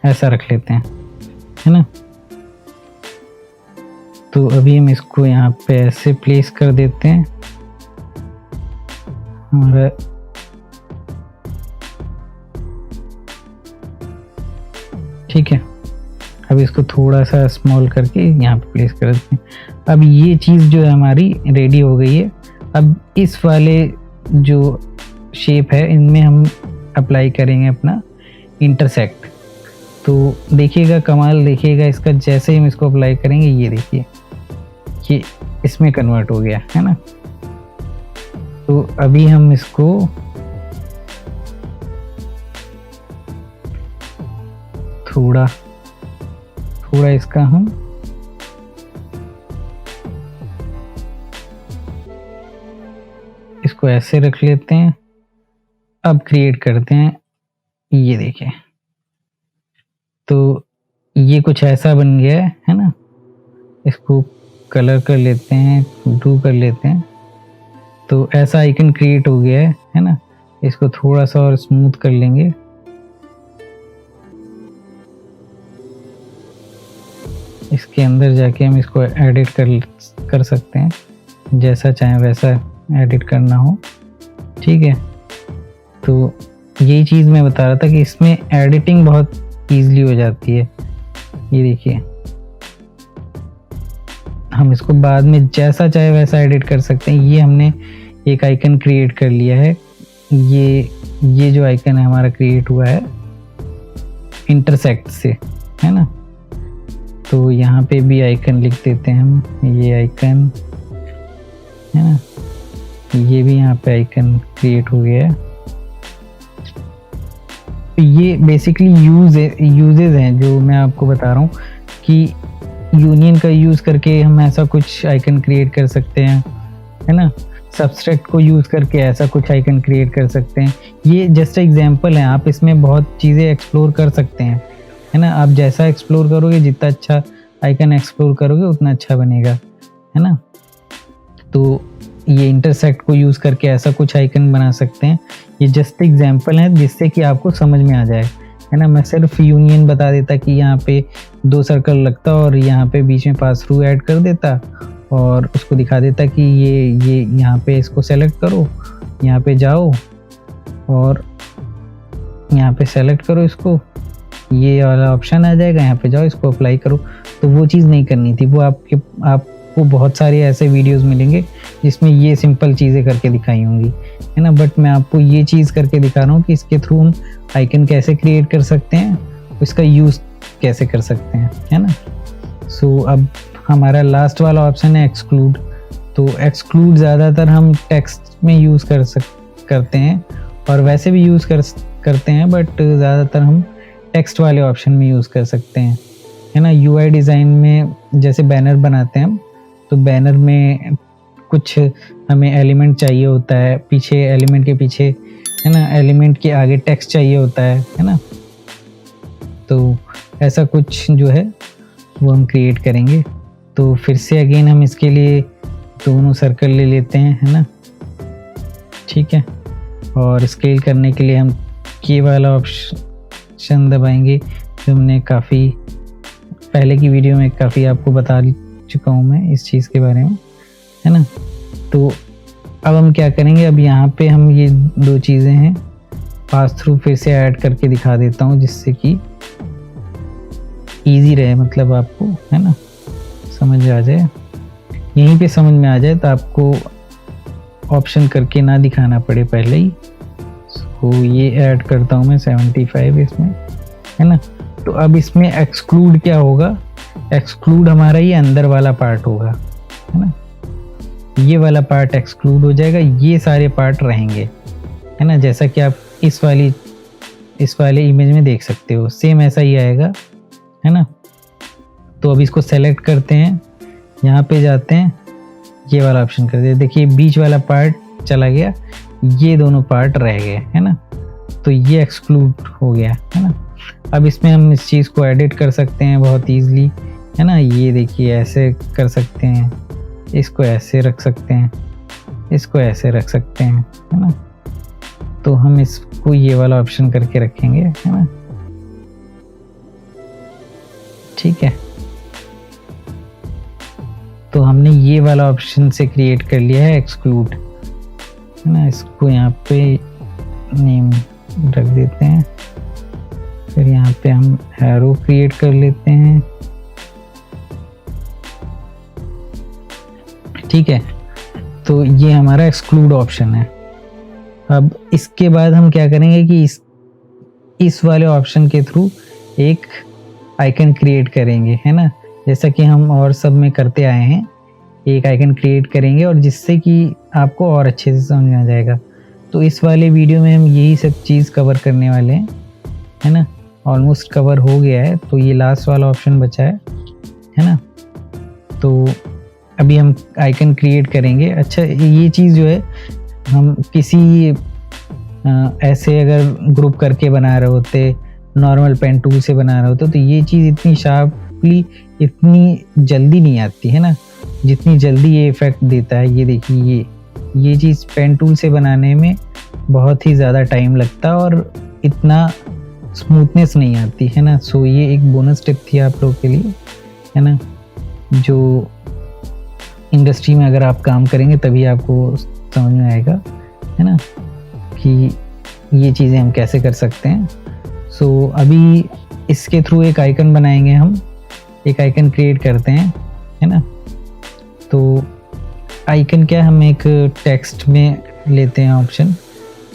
ऐसा रख लेते हैं, है ना। तो अभी हम इसको यहाँ पे ऐसे प्लेस कर देते हैं। हमारा ठीक है। अब इसको थोड़ा सा स्मॉल करके यहाँ पे प्लेस कर देते हैं। अब ये चीज़ जो है हमारी रेडी हो गई है। अब इस वाले जो शेप है इनमें हम अप्लाई करेंगे अपना इंटरसेक्ट। तो देखिएगा कमाल, देखिएगा इसका, जैसे ही हम इसको अप्लाई करेंगे ये देखिए ये इसमें कन्वर्ट हो गया, है ना। तो अभी हम इसको थोड़ा इसका हम इसको ऐसे रख लेते हैं। अब क्रिएट करते हैं, ये देखिए तो ये कुछ ऐसा बन गया है ना। इसको कलर कर लेते हैं, ब्लू कर लेते हैं, तो ऐसा आइकन क्रिएट हो गया है ना। इसको थोड़ा सा और स्मूथ कर लेंगे। इसके अंदर जाके हम इसको एडिट कर सकते हैं, जैसा चाहे वैसा एडिट करना हो, ठीक है। तो यही चीज़ मैं बता रहा था कि इसमें एडिटिंग बहुत ईजिली हो जाती है। ये देखिए हम इसको बाद में जैसा चाहे वैसा एडिट कर सकते हैं। ये हमने एक आइकन क्रिएट कर लिया है। ये जो आइकन है हमारा क्रिएट हुआ है इंटरसेक्ट से, है ना। तो यहाँ पे भी आइकन लिख देते हैं हम, ये आइकन है ना। ये भी यहाँ पे आइकन क्रिएट हो गया है। तो ये बेसिकली यूजेज हैं जो मैं आपको बता रहा हूँ कि यूनियन का यूज़ करके हम ऐसा कुछ आइकन क्रिएट कर सकते हैं, है ना। सब्सट्रैक्ट को यूज़ करके ऐसा कुछ आइकन क्रिएट कर सकते हैं। ये जस्ट एग्जांपल है, आप इसमें बहुत चीज़ें एक्सप्लोर कर सकते हैं, है ना। आप जैसा एक्सप्लोर करोगे, जितना अच्छा आइकन एक्सप्लोर करोगे उतना अच्छा बनेगा, है ना। तो ये इंटरसेक्ट को यूज़ करके ऐसा कुछ आइकन बना सकते हैं। ये जस्ट एग्जांपल है जिससे कि आपको समझ में आ जाए, है ना। मैं सिर्फ यूनियन बता देता कि यहाँ पे 2 सर्कल लगता और यहाँ पे बीच में पास थ्रू ऐड कर देता और उसको दिखा देता कि ये यहाँ पे इसको सेलेक्ट करो, यहाँ पे जाओ और यहाँ पे सेलेक्ट करो इसको, ये वाला ऑप्शन आ जाएगा, यहाँ पे जाओ इसको अप्लाई करो। तो वो चीज़ नहीं करनी थी। वो आपको बहुत सारे ऐसे वीडियोस मिलेंगे जिसमें ये सिंपल चीज़ें करके दिखाई होंगी, है ना। बट मैं आपको ये चीज़ करके दिखा रहा हूँ कि इसके थ्रू हम आइकन कैसे क्रिएट कर सकते हैं, इसका यूज़ कैसे कर सकते हैं, है ना। सो अब हमारा लास्ट वाला ऑप्शन है एक्सक्लूड। तो एक्सक्लूड ज़्यादातर हम टेक्स्ट में यूज़ करते हैं और वैसे भी यूज़ करते हैं, बट ज़्यादातर हम टेक्स्ट वाले ऑप्शन में यूज़ कर सकते हैं, है ना। यूआई डिज़ाइन में जैसे बैनर बनाते हैं हम, तो बैनर में कुछ हमें एलिमेंट चाहिए होता है, पीछे एलिमेंट के पीछे, है ना, एलिमेंट के आगे टेक्स्ट चाहिए होता है ना। तो ऐसा कुछ जो है वो हम क्रिएट करेंगे। तो फिर से अगेन हम इसके लिए दोनों सर्कल ले लेते हैं, है ना, ठीक है। और स्केल करने के लिए हम के वाला ऑप्शन दबाएंगे, जो हमने काफ़ी पहले की वीडियो में काफ़ी आपको बता चुका हूँ मैं इस चीज़ के बारे में, है ना। तो अब हम क्या करेंगे, अब यहाँ पे हम ये 2 चीज़ें हैं पास थ्रू फिर से ऐड करके दिखा देता हूँ जिससे कि ईजी रहे, मतलब आपको, है ना, समझ आ जाए, यहीं पे समझ में आ जाए, तो आपको ऑप्शन करके ना दिखाना पड़े पहले ही। तो ये ऐड करता हूँ मैं 75 इसमें, है ना। तो अब इसमें एक्सक्लूड क्या होगा, एक्सक्लूड हमारा ये अंदर वाला पार्ट होगा, है ना। ये वाला पार्ट एक्सक्लूड हो जाएगा, ये सारे पार्ट रहेंगे, है ना। जैसा कि आप इस वाले इमेज में देख सकते हो, सेम ऐसा ही आएगा, है ना। तो अब इसको सेलेक्ट करते हैं, यहाँ पे जाते हैं, ये वाला ऑप्शन कर देते, देखिए बीच वाला पार्ट चला गया, ये दोनों पार्ट रह गए, है ना। तो ये एक्सक्लूड हो गया, है ना। अब इसमें हम इस चीज़ को एडिट कर सकते हैं बहुत ईजिली, है ना। ये देखिए ऐसे कर सकते हैं, इसको ऐसे रख सकते हैं, इसको ऐसे रख सकते हैं, है ना। तो हम इसको ये वाला ऑप्शन करके रखेंगे, है ना, ठीक है। तो हमने ये वाला ऑप्शन से क्रिएट कर लिया है एक्सक्लूड, है ना। इसको यहाँ पे नेम रख देते हैं, फिर यहाँ पे हम एरो क्रिएट कर लेते हैं, ठीक है। तो ये हमारा एक्सक्लूड ऑप्शन है। अब इसके बाद हम क्या करेंगे कि इस वाले ऑप्शन के थ्रू एक आइकन क्रिएट करेंगे, है ना। जैसा कि हम और सब में करते आए हैं, एक आइकन क्रिएट करेंगे और जिससे कि आपको और अच्छे से समझ में आ जाएगा। तो इस वाले वीडियो में हम यही सब चीज़ कवर करने वाले हैं, है ना। ऑलमोस्ट कवर हो गया है, तो ये लास्ट वाला ऑप्शन बचा है ना। तो अभी हम आइकन क्रिएट करेंगे। अच्छा, ये चीज़ जो है हम किसी ऐसे अगर ग्रुप करके बना रहे होते, नॉर्मल पेन टूल से बना रहे होते, तो ये चीज़ इतनी शार्पली इतनी जल्दी नहीं आती है ना, जितनी जल्दी ये इफ़ेक्ट देता है। ये देखिए, ये चीज़ पेन टूल से बनाने में बहुत ही ज़्यादा टाइम लगता है और इतना स्मूथनेस नहीं आती है ना। सो ये एक बोनस टिप थी आप लोग के लिए, है ना, जो इंडस्ट्री में अगर आप काम करेंगे तभी आपको समझ में आएगा, है ना, कि ये चीज़ें हम कैसे कर सकते हैं। सो अभी इसके थ्रू एक आइकन बनाएंगे, हम एक आइकन क्रिएट करते हैं, है ना। तो आइकन क्या, हम एक टेक्स्ट में लेते हैं ऑप्शन,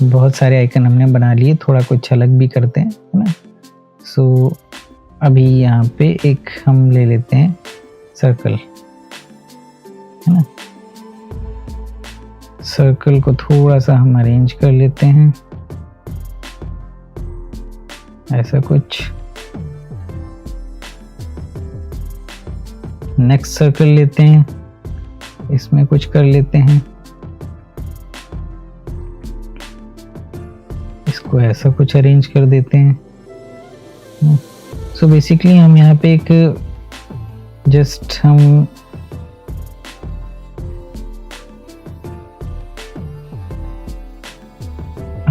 बहुत सारे आइकन हमने बना लिए, थोड़ा कुछ अलग भी करते हैं, है ना। सो अभी यहाँ पे एक हम ले लेते हैं सर्कल, है ना। सर्कल को थोड़ा सा हम अरेंज कर लेते हैं, ऐसा कुछ। नेक्स्ट सर्कल लेते हैं, इसमें कुछ कर लेते हैं, इसको ऐसा कुछ अरेंज कर देते हैं। सो बेसिकली हम यहाँ पे एक जस्ट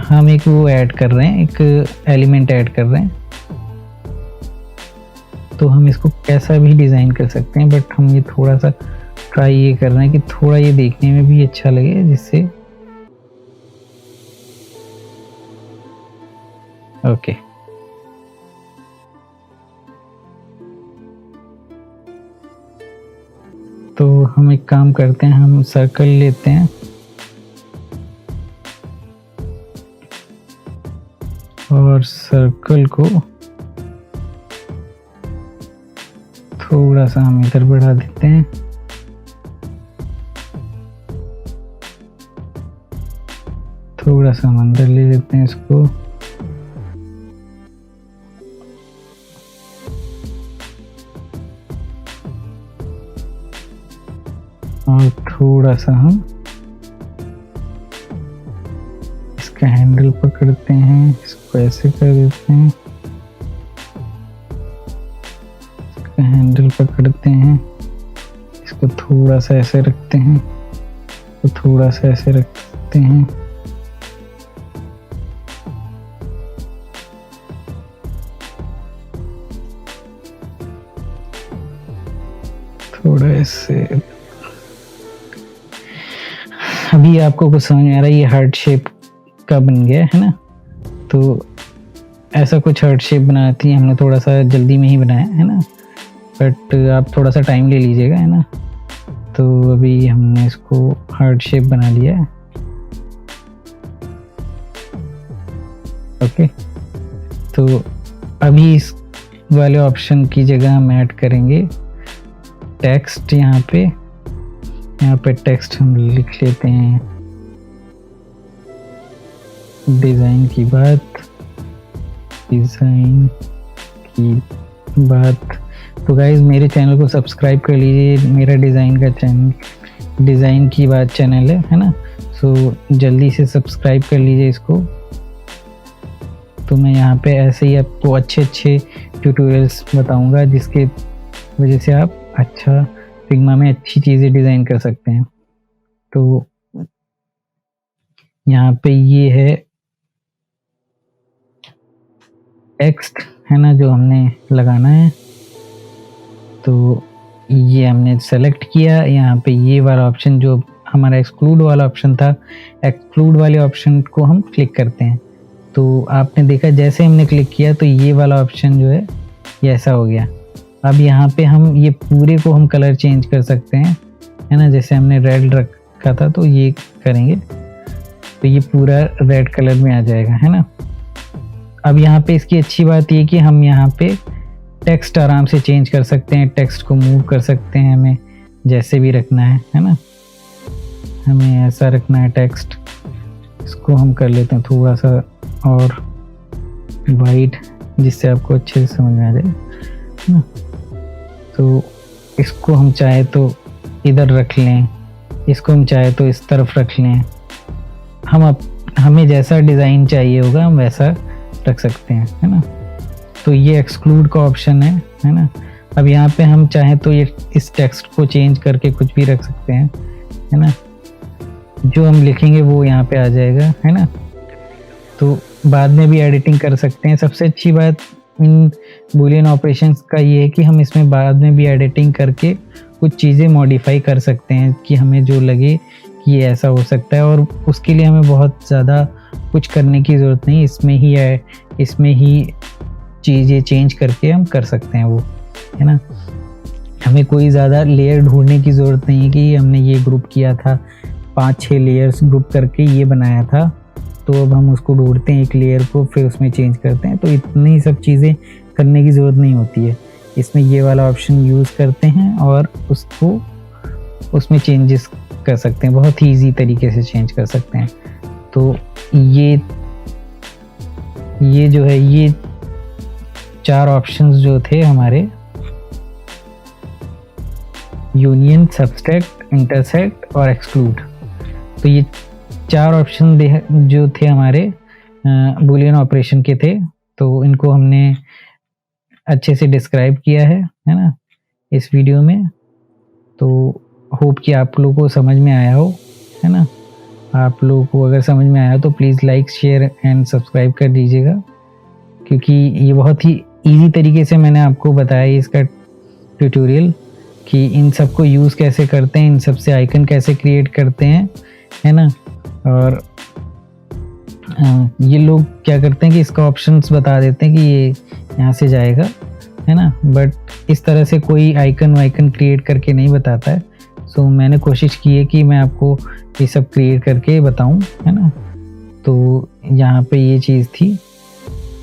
हम एक वो ऐड कर रहे हैं, एक एलिमेंट ऐड कर रहे हैं। तो हम इसको कैसा भी डिज़ाइन कर सकते हैं, बट हम ये थोड़ा सा ट्राई ये कर रहे हैं कि थोड़ा ये देखने में भी अच्छा लगे, जिससे ओके। तो हम एक काम करते हैं, हम सर्कल लेते हैं और सर्कल को थोड़ा सा हम इधर बढ़ा देते हैं, थोड़ा सा हम अंदर ले लेते हैं इसको, और थोड़ा सा हम इसका हैंडल पकड़ते हैं, इसको ऐसे कर देते हैं, इसका हैंडल पकड़ते हैं, इसको थोड़ा सा ऐसे रखते हैं, तो थोड़ा सा ऐसे रखते हैं, थोड़ा ऐसे। अभी आपको कुछ समझ में आ रहा है, ये हार्ट शेप का बन गया है ना। तो ऐसा कुछ हार्ट शेप बनाती है, हमने थोड़ा सा जल्दी में ही बनाया है ना, बट आप थोड़ा सा टाइम ले लीजिएगा है ना। तो अभी हमने इसको हार्ट शेप बना लिया है, ओके। तो अभी इस वाले ऑप्शन की जगह हम ऐड करेंगे टेक्स्ट। यहाँ पे टेक्स्ट हम लिख लेते हैं, डिज़ाइन की बात। तो गाइज मेरे चैनल को सब्सक्राइब कर लीजिए, मेरा डिज़ाइन का चैनल डिज़ाइन की बात चैनल है ना। सो जल्दी से सब्सक्राइब कर लीजिए इसको। तो मैं यहाँ पे ऐसे ही आपको अच्छे ट्यूटोरियल्स बताऊँगा, जिसके वजह से आप अच्छा फिग्मा में अच्छी चीज़ें डिज़ाइन कर सकते हैं। तो यहाँ पे ये है टेक्स्ट है ना, जो हमने लगाना है। तो ये हमने सेलेक्ट किया, यहाँ पे ये वाला ऑप्शन जो हमारा एक्सक्लूड वाला ऑप्शन था, एक्सक्लूड वाले ऑप्शन को हम क्लिक करते हैं। तो आपने देखा जैसे हमने क्लिक किया तो ये वाला ऑप्शन जो है ये ऐसा हो गया। अब यहाँ पे हम ये पूरे को हम कलर चेंज कर सकते हैं है ना, जैसे हमने रेड रखा था तो ये करेंगे तो ये पूरा रेड कलर में आ जाएगा है ना। अब यहाँ पे इसकी अच्छी बात ये कि हम यहाँ पे टेक्स्ट आराम से चेंज कर सकते हैं, टेक्स्ट को मूव कर सकते हैं, हमें जैसे भी रखना है ना। हमें ऐसा रखना है टेक्स्ट, इसको हम कर लेते हैं थोड़ा सा और वाइट, जिससे आपको अच्छे से समझ में आ जाए ना। तो इसको हम चाहे तो इधर रख लें, इसको हम चाहे तो इस तरफ रख लें, हमें जैसा डिज़ाइन चाहिए होगा हम वैसा रख सकते हैं है ना। तो ये एक्सक्लूड का ऑप्शन है ना। अब यहाँ पे हम चाहें तो ये इस टेक्स्ट को चेंज करके कुछ भी रख सकते हैं है ना, जो हम लिखेंगे वो यहाँ पे आ जाएगा है ना। तो बाद में भी एडिटिंग कर सकते हैं। सबसे अच्छी बात इन बूलियन ऑपरेशंस का ये है कि हम इसमें बाद में भी एडिटिंग करके कुछ चीज़ें मॉडिफाई कर सकते हैं कि हमें जो लगे कि ये ऐसा हो सकता है, और उसके लिए हमें बहुत ज़्यादा कुछ करने की ज़रूरत नहीं, इसमें ही चीज़ें चेंज करके हम कर सकते हैं वो है ना। हमें कोई ज़्यादा लेयर ढूंढने की ज़रूरत नहीं है कि हमने ये ग्रुप किया था, 5-6 लेयर्स ग्रुप करके ये बनाया था, तो अब हम उसको ढूंढते हैं एक लेयर को, फिर उसमें चेंज करते हैं। तो इतनी सब चीज़ें करने की ज़रूरत नहीं होती है। इसमें ये वाला ऑप्शन यूज़ करते हैं और उसको उसमें चेंजेस कर सकते हैं, बहुत ही ईजी तरीके से चेंज कर सकते हैं। तो ये जो है, ये 4 ऑप्शंस जो थे हमारे, यूनियन, सब्सट्रैक्ट, इंटरसेक्ट और एक्सक्लूड, तो ये 4 ऑप्शन जो थे हमारे बूलियन ऑपरेशन के थे। तो इनको हमने अच्छे से डिस्क्राइब किया है ना, इस वीडियो में। तो होप कि आप लोगों को समझ में आया हो, है ना। आप लोगों को अगर समझ में आया तो please like, share and subscribe कर दीजिएगा, क्योंकि ये बहुत ही इजी तरीके से मैंने आपको बताया इसका ट्यूटोरियल कि इन सब को यूज़ कैसे करते हैं, इन सब से आइकन कैसे क्रिएट करते हैं, है ना। और ये लोग क्या करते हैं कि इसका ऑप्शंस बता देते हैं कि ये यहाँ से जाएगा, है ना, बट इस तरह से कोई आइकन वाइकन क्रिएट करके नहीं बताता है। सो मैंने कोशिश की है कि मैं आपको ये सब क्रिएट करके बताऊं, है ना। तो यहाँ पे ये चीज़ थी।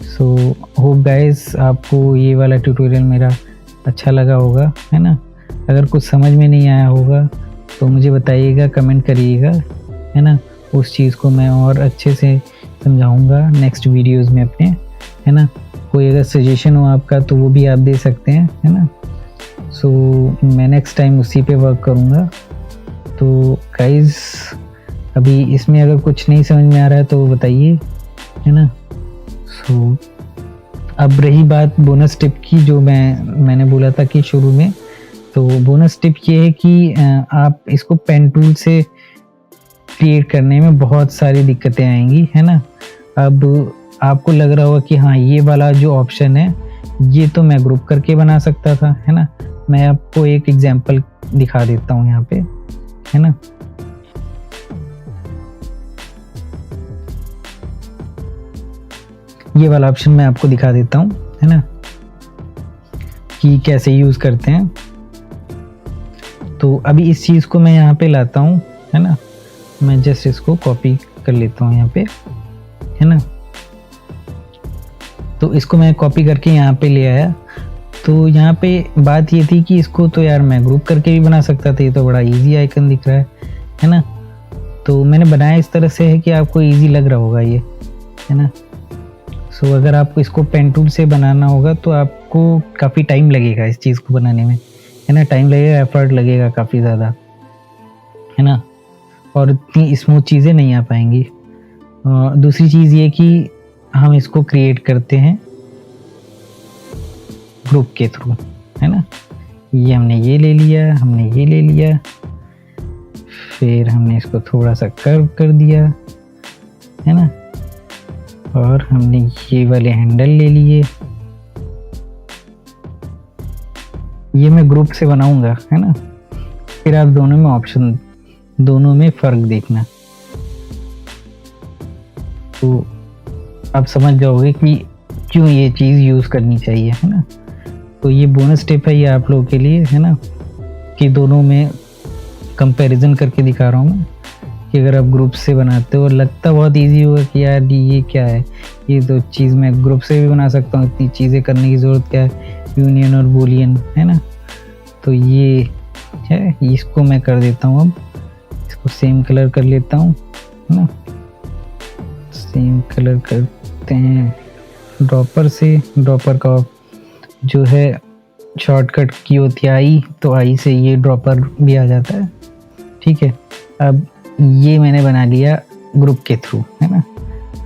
सो होप गाइस आपको ये वाला ट्यूटोरियल मेरा अच्छा लगा होगा, है ना। अगर कुछ समझ में नहीं आया होगा तो मुझे बताइएगा, कमेंट करिएगा, है ना। उस चीज़ को मैं और अच्छे से समझाऊंगा नेक्स्ट वीडियोस में अपने, है ना। कोई अगर सजेशन हो आपका तो वो भी आप दे सकते हैं, है ना। सो मैं नेक्स्ट टाइम उसी पे वर्क करूँगा। तो गाइस अभी इसमें अगर कुछ नहीं समझ में आ रहा है तो बताइए, है ना। सो अब रही बात बोनस टिप की, जो मैंने बोला था कि शुरू में, तो बोनस टिप ये है कि आप इसको पेन टूल से क्रिएट करने में बहुत सारी दिक्कतें आएंगी, है ना। अब आपको लग रहा होगा कि हाँ, ये वाला जो ऑप्शन है ये तो मैं ग्रुप करके बना सकता था, है ना। मैं आपको एक एग्जांपल दिखा देता हूँ यहाँ पे, है ना। ये वाला ऑप्शन मैं आपको दिखा देता हूँ, है ना, कि कैसे यूज़ करते हैं। तो अभी इस चीज़ को मैं यहाँ पे लाता हूँ, है ना। मैं जस्ट इसको कॉपी कर लेता हूँ यहाँ पे, है ना। तो इसको मैं कॉपी करके यहाँ पे ले आया। तो यहाँ पे बात ये थी कि इसको तो यार मैं ग्रुप करके भी बना सकता था, ये तो बड़ा इजी आइकन दिख रहा है ना। तो मैंने बनाया इस तरह से है कि आपको इजी लग रहा होगा ये, है ना। सो अगर आपको इसको पेन टूल से बनाना होगा तो आपको काफ़ी टाइम लगेगा इस चीज़ को बनाने में, है ना। टाइम लगेगा, एफर्ट लगेगा काफ़ी ज़्यादा, है ना, और इतनी स्मूथ चीज़ें नहीं आ पाएंगी। दूसरी चीज़ ये कि हम इसको क्रिएट करते हैं ग्रुप के थ्रू, है ना। ये हमने ये ले लिया, हमने ये ले लिया, फिर हमने इसको थोड़ा सा कर्व कर दिया, है ना, और हमने ये वाले हैंडल ले लिए। ये मैं ग्रुप से बनाऊंगा, है ना। फिर आप दोनों में ऑप्शन, दोनों में फ़र्क देखना, तो आप समझ जाओगे कि क्यों ये चीज़ यूज़ करनी चाहिए, है ना। तो ये बोनस टिप है ये आप लोगों के लिए, है ना, कि दोनों में कंपैरिजन करके दिखा रहा हूँ मैं, कि अगर आप ग्रुप से बनाते हो और लगता बहुत इजी होगा कि यार ये क्या है, ये तो चीज़ मैं ग्रुप से भी बना सकता हूँ, इतनी चीज़ें करने की ज़रूरत क्या है, यूनियन और बूलियन, है ना। तो ये है, इसको मैं कर देता हूँ, अब इसको सेम कलर कर लेता हूँ, है ना। सेम कलर करते हैं ड्रॉपर से। ड्रॉपर का जो है शॉर्टकट की होती है आई, तो आई से ये ड्रॉपर भी आ जाता है, ठीक है। अब ये मैंने बना लिया ग्रुप के थ्रू, है ना।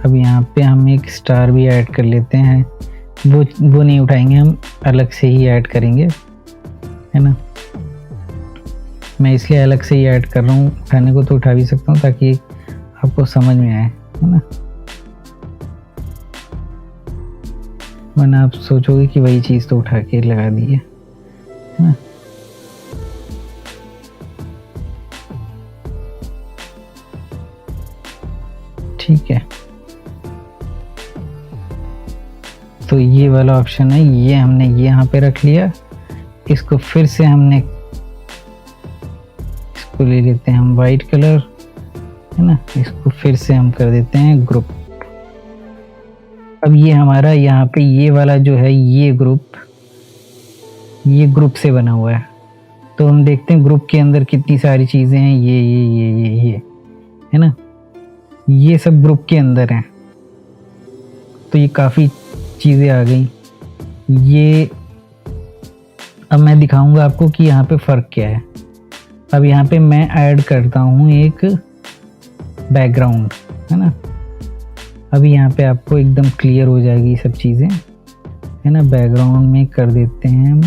अब यहाँ पे हम एक स्टार भी ऐड कर लेते हैं, वो नहीं उठाएंगे, हम अलग से ही ऐड करेंगे, है ना। मैं इसलिए अलग से ही ऐड कर रहा हूँ, उठाने को तो उठा भी सकता हूँ ताकि आपको समझ में आए, है ना। वरना आप सोचोगे कि वही चीज़ तो उठा के लगा दी है ना। ठीक है, तो ये वाला ऑप्शन है, ये हमने ये यहाँ पे रख लिया। इसको फिर से हमने, इसको ले लेते हैं हम वाइट कलर, है ना। इसको फिर से हम कर देते हैं ग्रुप। अब ये हमारा यहाँ पे ये वाला जो है, ये ग्रुप से बना हुआ है, तो हम देखते हैं ग्रुप के अंदर कितनी सारी चीज़ें हैं, ये है ना, ये सब ग्रुप के अंदर हैं। तो ये काफ़ी चीज़ें आ गई। ये अब मैं दिखाऊंगा आपको कि यहाँ पे फ़र्क क्या है। अब यहाँ पे मैं ऐड करता हूँ एक बैकग्राउंड, है ना। अभी यहाँ पे आपको एकदम क्लियर हो जाएगी सब चीज़ें, है ना। बैकग्राउंड में कर देते हैं हम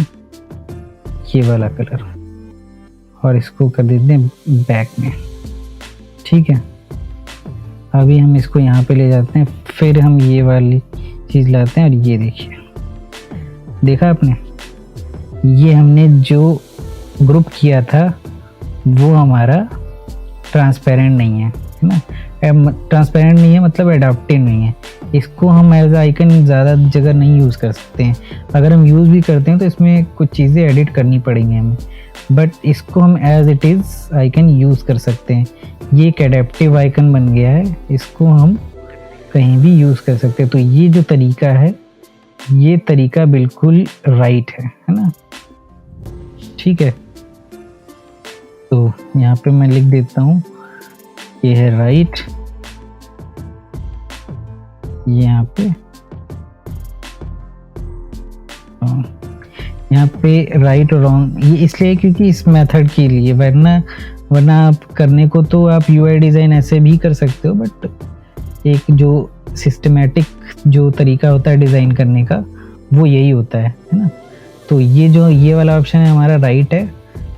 ये वाला कलर और इसको कर देते हैं बैक में, ठीक है। अभी हम इसको यहाँ पे ले जाते हैं, फिर हम ये वाली चीज़ लाते हैं और ये देखिए, देखा आपने, ये हमने जो ग्रुप किया था वो हमारा ट्रांसपेरेंट नहीं है ना। ट्रांसपेरेंट नहीं है मतलब एडाप्टिव नहीं है। इसको हम एज आइकन ज़्यादा जगह नहीं यूज़ कर सकते हैं। अगर हम यूज़ भी करते हैं तो इसमें कुछ चीज़ें एडिट करनी पड़ेंगी हमें, बट इसको हम एज इट इज़ आइकन यूज़ कर सकते हैं। ये एक एडेप्टिव आइकन बन गया है, इसको हम कहीं भी यूज़ कर सकते हैं। तो ये जो तरीका है, ये तरीका बिल्कुल राइट है ना, ठीक है। तो यहाँ पे मैं लिख देता हूँ, ये है राइट, ये यहाँ पे राइट और रॉन्ग, ये इसलिए क्योंकि इस मेथड के लिए, वरना आप करने को तो आप यूआई डिज़ाइन ऐसे भी कर सकते हो, बट एक जो सिस्टमेटिक जो तरीका होता है डिज़ाइन करने का वो यही होता है ना। तो ये वाला ऑप्शन है हमारा राइट है,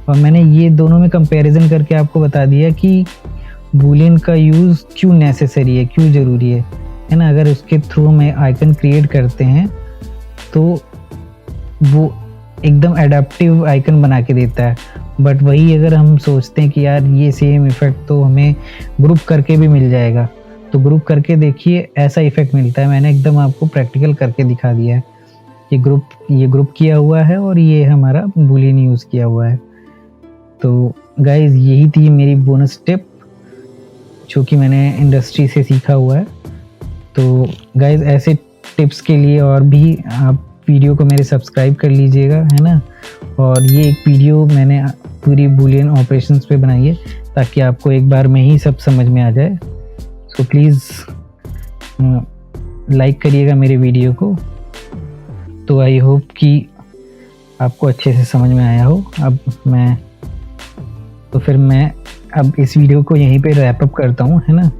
और मैंने ये दोनों में कंपैरिजन करके आपको बता दिया कि बूलियन का यूज़ क्यों नेसेसरी है, क्यों ज़रूरी है ना। अगर उसके थ्रू हम आइकन क्रिएट करते हैं तो वो एकदम एडाप्टिव आइकन बना के देता है, बट वही अगर हम सोचते हैं कि यार ये सेम इफ़ेक्ट तो हमें ग्रुप करके भी मिल जाएगा, तो ग्रुप करके देखिए ऐसा इफ़ेक्ट मिलता है। मैंने एकदम आपको प्रैक्टिकल करके दिखा दिया है। ये ग्रुप किया हुआ है और ये हमारा बूलियन यूज़ किया हुआ है। तो गाइज़ यही थी मेरी बोनस टिप जो कि मैंने इंडस्ट्री से सीखा हुआ है। तो गाइज़ ऐसे टिप्स के लिए और भी आप वीडियो को मेरे सब्सक्राइब कर लीजिएगा, है ना। और ये एक वीडियो मैंने पूरी बूलियन ऑपरेशंस पे बनाई है ताकि आपको एक बार में ही सब समझ में आ जाए। सो प्लीज़ लाइक करिएगा मेरे वीडियो को। तो आई होप कि आपको अच्छे से समझ में आया हो। फिर मैं अब इस वीडियो को यहीं पे रैप अप करता हूँ, है ना।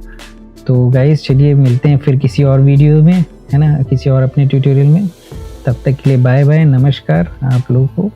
तो गाइस चलिए मिलते हैं फिर किसी और वीडियो में, है ना, किसी और अपने ट्यूटोरियल में। तब तक के लिए बाय बाय, नमस्कार आप लोगों को।